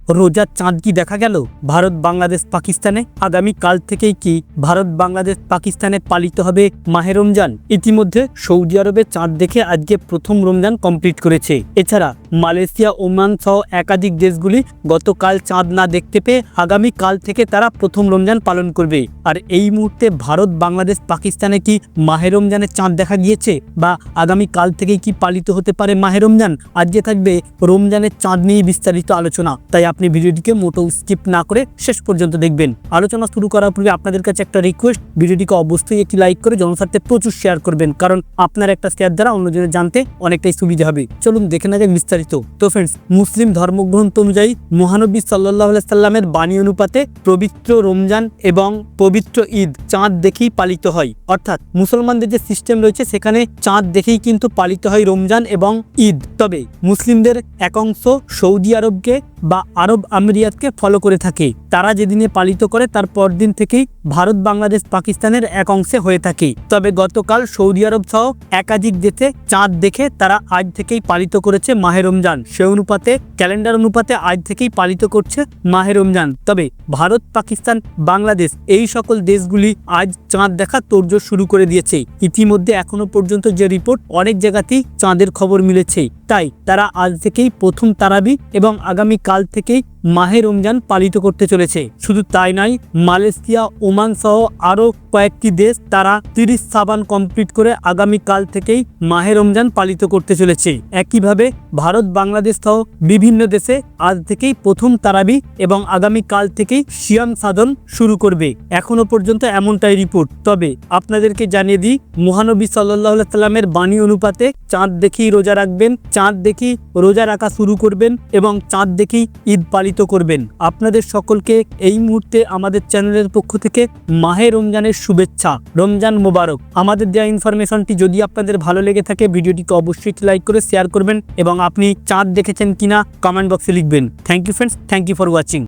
রোজার চাঁদ কি দেখা গেল ভারত বাংলাদেশ পাকিস্তানে? আগামী কাল থেকেই কি ভারত বাংলাদেশ পাকিস্তানে পালিত হবে মাহে রমজান? ইতিমধ্যে সৌদি আরবে চাঁদ দেখে আজকে প্রথম রমজান কমপ্লিট করেছে। এছাড়া মালয়েশিয়া, ওমান সহ একাধিক দেশগুলি গতকাল চাঁদ না দেখতে পেয়ে আগামী কাল থেকে তারা প্রথম রমজান পালন করবে। আর এই মুহূর্তে ভারত বাংলাদেশ পাকিস্তানে কি মাহে রমজানের চাঁদ দেখা গিয়েছে, বা আগামী কাল থেকেই কি পালিত হতে পারে মাহে রমজান? আজকে থাকবে রমজানের চাঁদ নিয়ে বিস্তারিত আলোচনা, তাই আপনি ভিডিওটিকে মোটেও স্কিপ না করে শেষ পর্যন্ত দেখবেন। আলোচনা শুরু করার পূর্বে আপনাদের কাছে একটা রিকোয়েস্ট, ভিডিওটিকে অবশ্যই একটি লাইক করে জনস্বার্থে প্রচুর শেয়ার করবেন, কারণ আপনার একটা শেয়ার দ্বারা অন্যজনের জানতে অনেকটাই সুবিধা হবে। চলুন দেখে না যাক বিস্তারিত। তো ফ্রেন্ডস, মুসলিম ধর্মগ্রন্থ অনুযায়ী মহানবী সাল্লাল্লাহু আলাইহি সাল্লামের বাণী অনুপাতে পবিত্র রমজান এবং পবিত্র ঈদ চাঁদ দেখেই পালিত হয়। অর্থাৎ মুসলমানদের যে সিস্টেম রয়েছে সেখানে চাঁদ দেখেই কিন্তু পালিত হয় রমজান এবং ঈদ। তবে মুসলিমদের এক অংশ সৌদি আরবকে বা আরব আমিরাতকে ফলো করে থাকে। তারা যেদিনে পালিত করে তার পরদিন থেকেই ভারত বাংলাদেশ পাকিস্তানের এক অংশে হয়ে থাকে। তবে গতকাল সৌদি আরব সহ একাধিক দেশে চাঁদ দেখে তারা আজ থেকেই পালিত করেছে মাহে রমজান। সে অনুপাতে ক্যালেন্ডার অনুপাতে আজ থেকেই পালিত করছে মাহে রমজান। তবে ভারত, পাকিস্তান, বাংলাদেশ এই সকল দেশগুলি আজ চাঁদ দেখা তোড়জোড় শুরু করে দিয়েছে। ইতিমধ্যে এখনো পর্যন্ত যে রিপোর্ট, অনেক জায়গাতেই চাঁদের খবর মিলেছে। তাই তারা আজ থেকেই প্রথম তারাবি এবং আগামী কাল থেকেই মাহে রমজান পালিত করতে চলেছে। শুধু তাই নয়, মালয়েশিয়া, ওমান সহ আরও কয়েকটি দেশ তারা 30 শাবান কমপ্লিট করে আগামী কাল থেকেই মাহে রমজান পালিত করতে চলেছে। একইভাবে ভারত, বাংলাদেশ সহ বিভিন্ন দেশে আজ থেকেই প্রথম তারাবি এবং আগামী কাল থেকেই সিয়াম সাধন শুরু করবে। এখনো পর্যন্ত এমনটাই রিপোর্ট। তবে আপনাদেরকে জানিয়ে দিই, মহানবী সাল্লাল্লাহু আলাইহি সাল্লামের বাণী অনুপাতে চাঁদ দেখেই রোজা রাখবেন, চাঁদ দেখেই রোজা রাখা শুরু করবেন এবং চাঁদ দেখেই ঈদ পালিত করবেন। আপনাদের সকলকে এই মুহূর্তে আমাদের চ্যানেলের পক্ষ থেকে মাহে রমজানের শুভেচ্ছা। রমজান মোবারক। আমাদের দেওয়া ইনফরমেশনটি যদি আপনাদের ভালো লেগে থাকে, ভিডিওটিকে অবশ্যই লাইক করে শেয়ার করবেন এবং আপনি চাঁদ দেখেছেন কিনা কমেন্ট বক্সে লিখবেন। Thank you friends, thank you for watching.